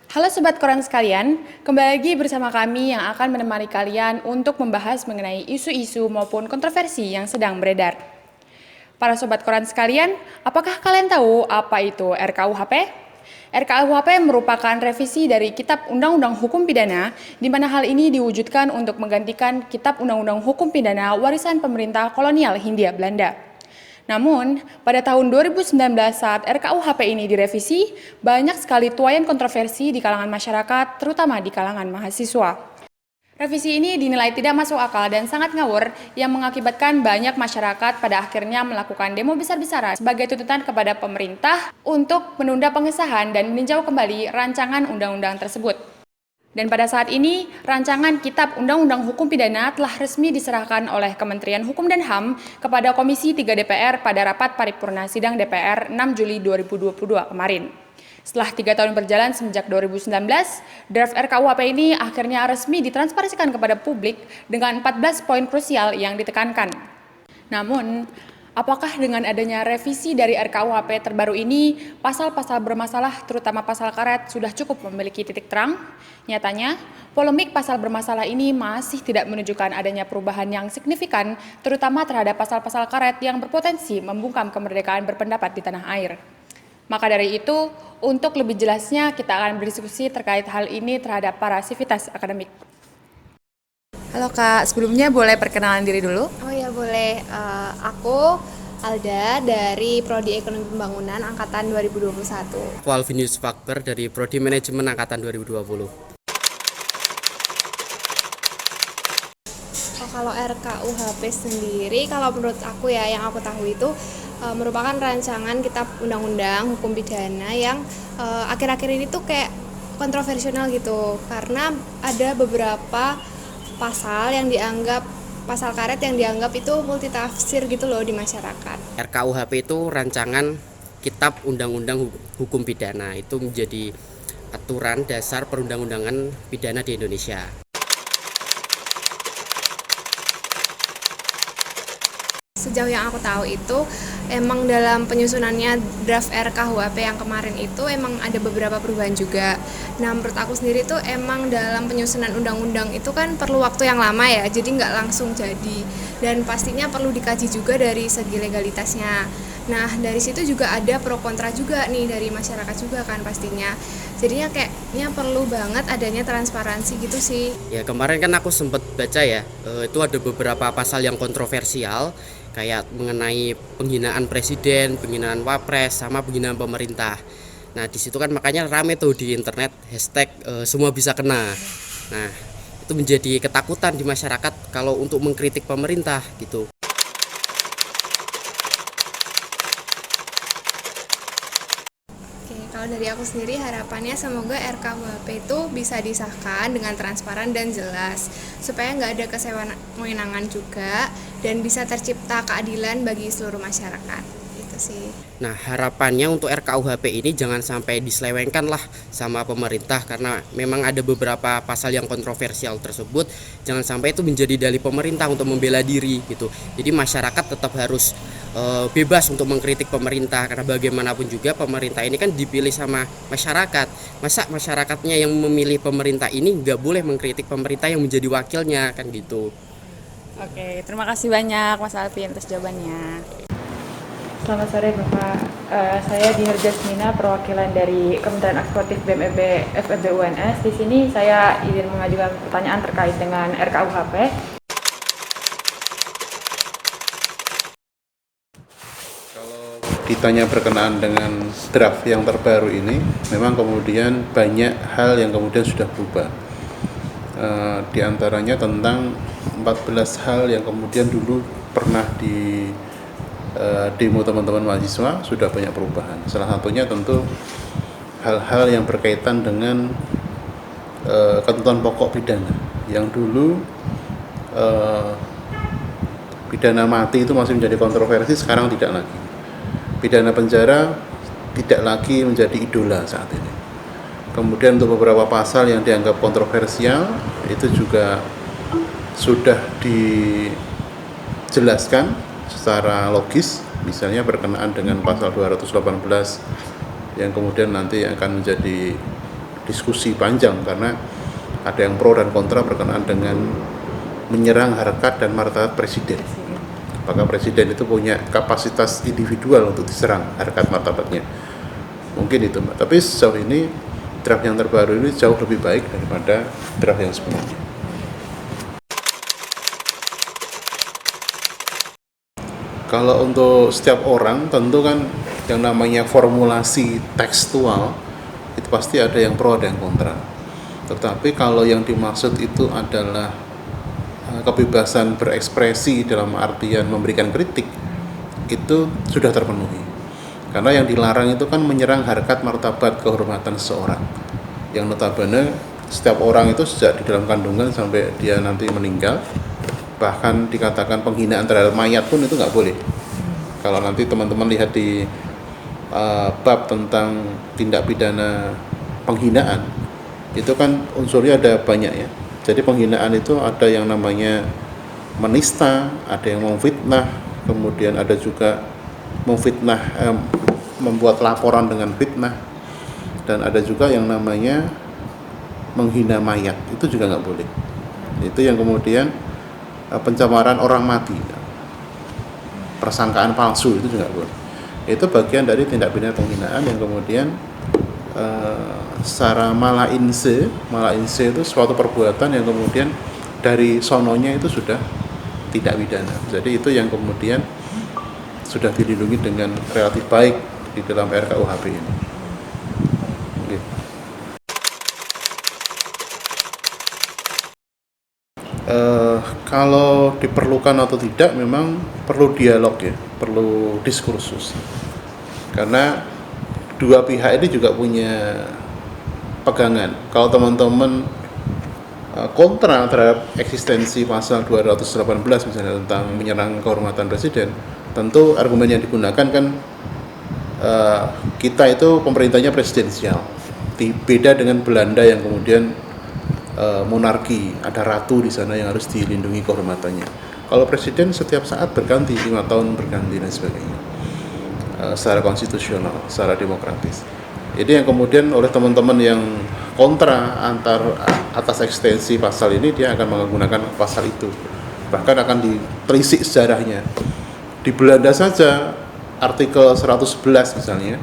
Halo Sobat Koran sekalian, kembali lagi bersama kami yang akan menemani kalian untuk membahas mengenai isu-isu maupun kontroversi yang sedang beredar. Para Sobat Koran sekalian, apakah kalian tahu apa itu RKUHP? RKUHP merupakan revisi dari Kitab Undang-Undang Hukum Pidana, di mana hal ini diwujudkan untuk menggantikan Kitab Undang-Undang Hukum Pidana warisan pemerintah kolonial Hindia Belanda. Namun, pada tahun 2019 saat RKUHP ini direvisi, banyak sekali tuaian kontroversi di kalangan masyarakat, terutama di kalangan mahasiswa. Revisi ini dinilai tidak masuk akal dan sangat ngawur yang mengakibatkan banyak masyarakat pada akhirnya melakukan demo besar-besaran sebagai tuntutan kepada pemerintah untuk menunda pengesahan dan meninjau kembali rancangan undang-undang tersebut. Dan pada saat ini, rancangan Kitab Undang-Undang Hukum Pidana telah resmi diserahkan oleh Kementerian Hukum dan HAM kepada Komisi 3 DPR pada rapat paripurna sidang DPR 6 Juli 2022 kemarin. Setelah 3 tahun berjalan semenjak 2019, draft RKUHP ini akhirnya resmi ditransparasikan kepada publik dengan 14 poin krusial yang ditekankan. Namun, apakah dengan adanya revisi dari RKUHP terbaru ini, pasal-pasal bermasalah, terutama pasal karet, sudah cukup memiliki titik terang? Nyatanya, polemik pasal bermasalah ini masih tidak menunjukkan adanya perubahan yang signifikan, terutama terhadap pasal-pasal karet yang berpotensi membungkam kemerdekaan berpendapat di tanah air. Maka dari itu, untuk lebih jelasnya, kita akan berdiskusi terkait hal ini terhadap para sivitas akademik. Halo Kak, sebelumnya boleh perkenalan diri dulu? Oh ya boleh, aku Alda dari Prodi Ekonomi Pembangunan Angkatan 2021. Aku Alvinius Fakber dari Prodi Manajemen Angkatan 2020. Kalau RKUHP sendiri, kalau menurut aku ya, yang aku tahu itu merupakan rancangan Kitab Undang-Undang Hukum Pidana yang akhir-akhir ini tuh kayak kontroversial gitu, karena ada beberapa pasal yang dianggap pasal karet yang dianggap itu multitafsir gitu loh di masyarakat. RKUHP itu rancangan Kitab Undang-Undang Hukum Pidana, itu menjadi aturan dasar perundang-undangan pidana di Indonesia. Sejauh yang aku tahu itu emang dalam penyusunannya draft RKUHP yang kemarin itu emang ada beberapa perubahan juga. Nah menurut aku sendiri tuh emang dalam penyusunan undang-undang itu kan perlu waktu yang lama ya, jadi nggak langsung jadi, dan pastinya perlu dikaji juga dari segi legalitasnya. Nah dari situ juga ada pro kontra juga nih dari masyarakat juga kan pastinya. Jadinya kayaknya perlu banget adanya transparansi gitu sih. Ya kemarin kan aku sempat baca ya, itu ada beberapa pasal yang kontroversial, kayak mengenai penghinaan presiden, penghinaan wapres, sama penghinaan pemerintah. Nah di situ kan makanya rame tuh di internet hashtag semua bisa kena. Nah itu menjadi ketakutan di masyarakat kalau untuk mengkritik pemerintah gitu. Oke, kalau dari aku sendiri harapannya semoga RKUHP itu bisa disahkan dengan transparan dan jelas supaya nggak ada kesewenang-wenangan juga dan bisa tercipta keadilan bagi seluruh masyarakat. Itu sih. Nah harapannya untuk RKUHP ini jangan sampai diselewengkan lah sama pemerintah, karena memang ada beberapa pasal yang kontroversial tersebut, jangan sampai itu menjadi dalih pemerintah untuk membela diri gitu. Jadi masyarakat tetap harus bebas untuk mengkritik pemerintah, karena bagaimanapun juga pemerintah ini kan dipilih sama masyarakat. Masa masyarakatnya yang memilih pemerintah ini nggak boleh mengkritik pemerintah yang menjadi wakilnya kan gitu. Oke, terima kasih banyak Mas Alvin atas jawabannya. Selamat sore Bapak, saya Dinur Jasmina, perwakilan dari Kementerian Eksekutif BEM FEB UNS. Di sini saya izin mengajukan pertanyaan terkait dengan RKUHP. Kalau ditanya berkenaan dengan draft yang terbaru ini, memang kemudian banyak hal yang kemudian sudah berubah. Di antaranya tentang 14 hal yang kemudian dulu pernah di demo teman-teman mahasiswa sudah banyak perubahan. Salah satunya tentu hal-hal yang berkaitan dengan ketentuan pokok pidana. Yang dulu pidana mati itu masih menjadi kontroversi, sekarang tidak lagi. Pidana penjara tidak lagi menjadi idola saat ini. Kemudian untuk beberapa pasal yang dianggap kontroversial itu juga sudah dijelaskan secara logis, misalnya berkenaan dengan pasal 218 yang kemudian nanti akan menjadi diskusi panjang karena ada yang pro dan kontra berkenaan dengan menyerang harkat dan martabat presiden. Apakah presiden itu punya kapasitas individual untuk diserang harkat martabatnya? Mungkin itu, Mbak. Tapi sejauh ini draft yang terbaru ini jauh lebih baik daripada draft yang sebelumnya. Kalau untuk setiap orang tentu kan yang namanya formulasi tekstual itu pasti ada yang pro ada yang kontra. Tetapi kalau yang dimaksud itu adalah kebebasan berekspresi dalam artian memberikan kritik, itu sudah terpenuhi. Karena yang dilarang itu kan menyerang harkat martabat kehormatan seseorang. Yang notabene setiap orang itu sejak di dalam kandungan sampai dia nanti meninggal, bahkan dikatakan penghinaan terhadap mayat pun itu nggak boleh. Kalau nanti teman-teman lihat di bab tentang tindak pidana penghinaan, itu kan unsurnya ada banyak ya. Jadi penghinaan itu ada yang namanya menista, ada yang memfitnah, kemudian ada juga memfitnah, membuat laporan dengan fitnah, dan ada juga yang namanya menghina mayat, itu juga nggak boleh. Itu yang kemudian pencemaran orang mati, persangkaan palsu, itu juga nggak boleh. Itu bagian dari tindak pidana penghinaan yang kemudian secara mala inse itu suatu perbuatan yang kemudian dari sononya itu sudah tidak pidana. Jadi itu yang kemudian sudah dilindungi dengan relatif baik di dalam RKUHP ini. Oke. Kalau diperlukan atau tidak memang perlu dialog ya, perlu diskursus. Karena dua pihak ini juga punya pegangan. Kalau teman-teman kontra terhadap eksistensi pasal 218 misalnya tentang menyerang kehormatan presiden, tentu argumen yang digunakan kan kita itu pemerintahnya presidensial. Beda dengan Belanda yang kemudian monarki, ada ratu di sana yang harus dilindungi kehormatannya. Kalau presiden setiap saat berganti, 5 tahun berganti dan sebagainya, secara konstitusional, secara demokratis. Jadi yang kemudian oleh teman-teman yang kontra atas ekstensi pasal ini, dia akan menggunakan pasal itu. Bahkan akan ditelisik sejarahnya. Di Belanda saja artikel 111 misalnya,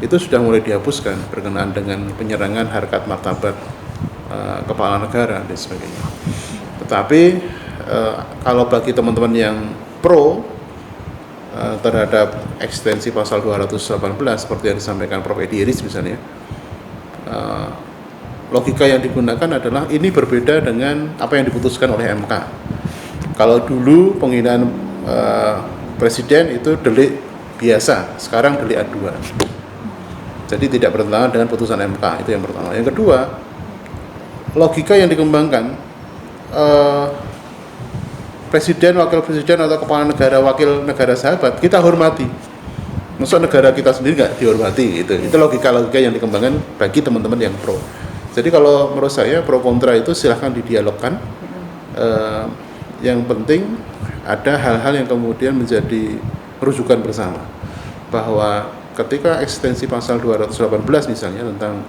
itu sudah mulai dihapuskan berkenaan dengan penyerangan harkat martabat kepala negara dan sebagainya. Tetapi kalau bagi teman-teman yang pro terhadap ekstensi pasal 218 seperti yang disampaikan Prof. Edi Iris misalnya, logika yang digunakan adalah ini berbeda dengan apa yang diputuskan oleh MK. Kalau dulu penghinaan presiden itu delik biasa, sekarang delik aduan. Jadi tidak bertentangan dengan putusan MK, itu yang pertama. Yang kedua, logika yang dikembangkan, presiden, wakil presiden atau kepala negara, wakil negara sahabat, kita hormati. Maksud negara kita sendiri nggak dihormati, gitu. Itu logika-logika yang dikembangkan bagi teman-teman yang pro. Jadi kalau menurut saya pro kontra itu silahkan didialogkan. Yang penting ada hal-hal yang kemudian menjadi rujukan bersama. Bahwa ketika eksistensi pasal 218 misalnya tentang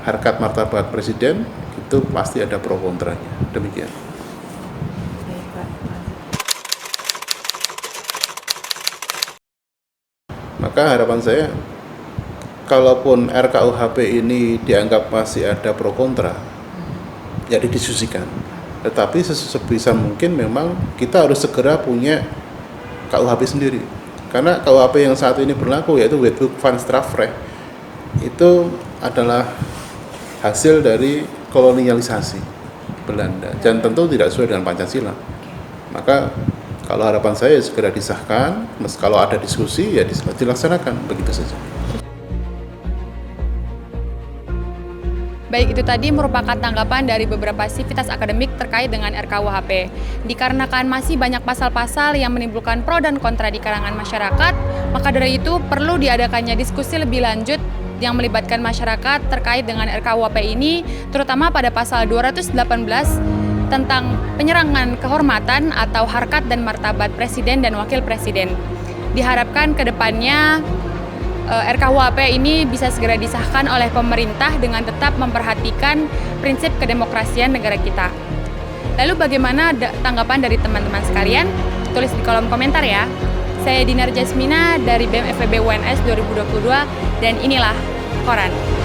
harkat martabat presiden, itu pasti ada pro kontranya. Demikian. Maka harapan saya, kalaupun RKUHP ini dianggap masih ada pro kontra, ya didiskusikan. Tetapi sebisa mungkin memang kita harus segera punya KUHP sendiri. Karena KUHP yang saat ini berlaku, yaitu Wetboek van Strafrecht, itu adalah hasil dari kolonialisasi Belanda dan tentu tidak sesuai dengan Pancasila. Maka kalau harapan saya segera disahkan, kalau ada diskusi ya dilaksanakan, begitu saja. Baik, itu tadi merupakan tanggapan dari beberapa sivitas akademik terkait dengan RKUHP. Dikarenakan masih banyak pasal-pasal yang menimbulkan pro dan kontra di kalangan masyarakat, maka dari itu perlu diadakannya diskusi lebih lanjut yang melibatkan masyarakat terkait dengan RKUHP ini, terutama pada pasal 218 tentang penyerangan kehormatan atau harkat dan martabat presiden dan wakil presiden. Diharapkan ke depannya RKUHP ini bisa segera disahkan oleh pemerintah dengan tetap memperhatikan prinsip kedemokrasian negara kita. Lalu bagaimana tanggapan dari teman-teman sekalian? Tulis di kolom komentar ya. Saya Dinar Jasmina dari BEM FEB UNS 2022 dan inilah Koran.